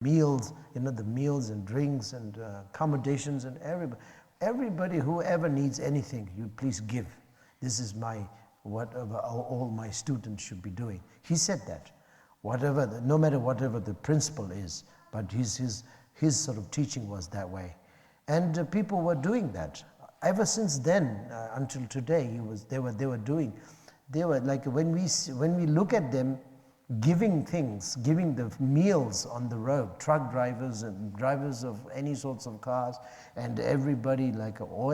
meals, the meals and drinks and accommodations and everybody, whoever needs anything, you please give. This is whatever all my students should be doing. He said that, no matter whatever the principle is, but his sort of teaching was that way. And people were doing that. Ever since then, until today, they were doing, they were like, when we look at them giving things, giving the meals on the road, truck drivers and drivers of any sorts of cars, and everybody,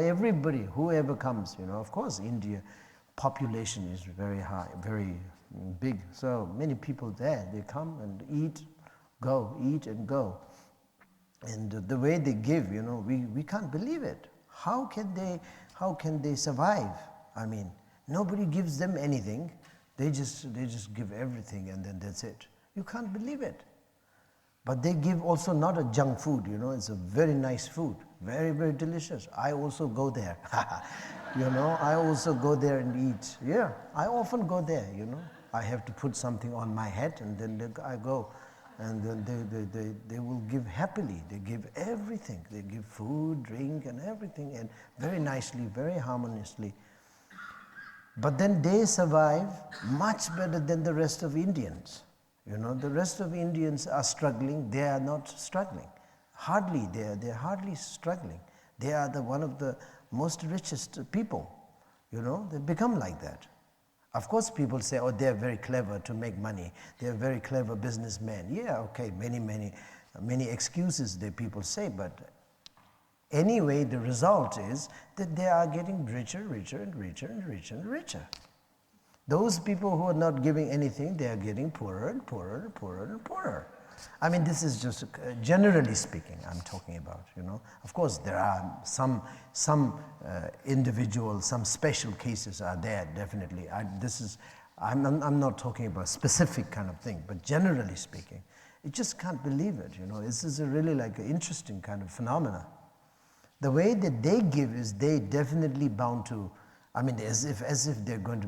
everybody, whoever comes, of course, India population is very high, very big, so many people there, they come and eat and go. And the way they give, we can't believe it. How can they survive? I mean, nobody gives them anything. They just give everything and then that's it. You can't believe it. But they give also not a junk food, it's a very nice food, very, very delicious. I also go there. I also go there and eat. Yeah, I often go there, I have to put something on my head and then I go. And then they will give happily. They give everything. They give food, drink, and everything, and very nicely, very harmoniously. But then they survive much better than the rest of Indians. The rest of Indians are struggling. They are not struggling. Hardly. They're hardly struggling. They are one of the most richest people. They become like that. Of course, people say, oh, they're very clever to make money. They're very clever businessmen. Yeah, okay, many excuses that people say, but anyway, the result is that they are getting richer and richer. Those people who are not giving anything, they are getting poorer and poorer. I mean, this is just generally speaking, I'm talking about, Of course, there are some individual, some special cases are there, definitely. I'm not talking about specific kind of thing, but generally speaking, you just can't believe it, This is a really like an interesting kind of phenomena. The way that they give is they definitely bound to, as if they're going to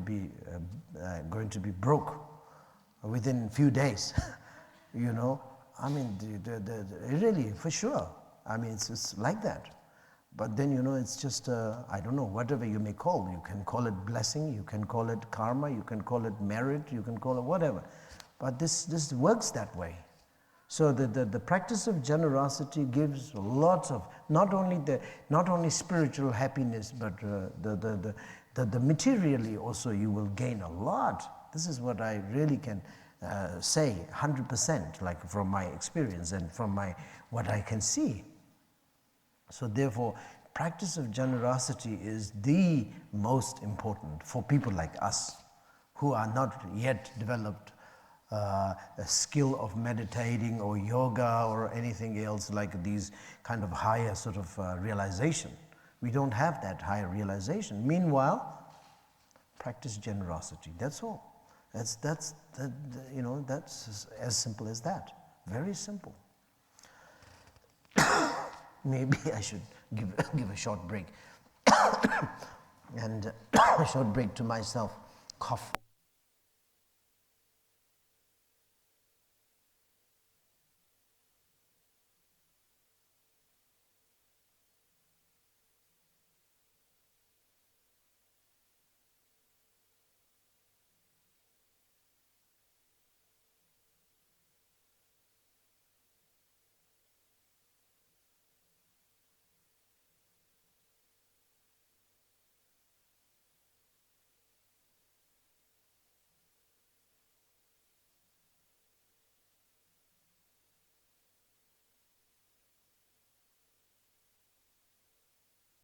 be broke within a few days. Really, for sure. It's like that. But then, it's just, I don't know, whatever you may call. You can call it blessing, you can call it karma, you can call it merit, you can call it whatever. But this works that way. So the practice of generosity gives lots of, not only spiritual happiness, but the materially also you will gain a lot. This is what I really can say 100%, like from my experience and from what I can see. So therefore, practice of generosity is the most important for people like us who are not yet developed a skill of meditating or yoga or anything else like these kind of higher sort of realization. We don't have that higher realization. Meanwhile, practice generosity. That's all. That's as simple as that. Very simple. Maybe I should give a short break and a short break to myself. Cough.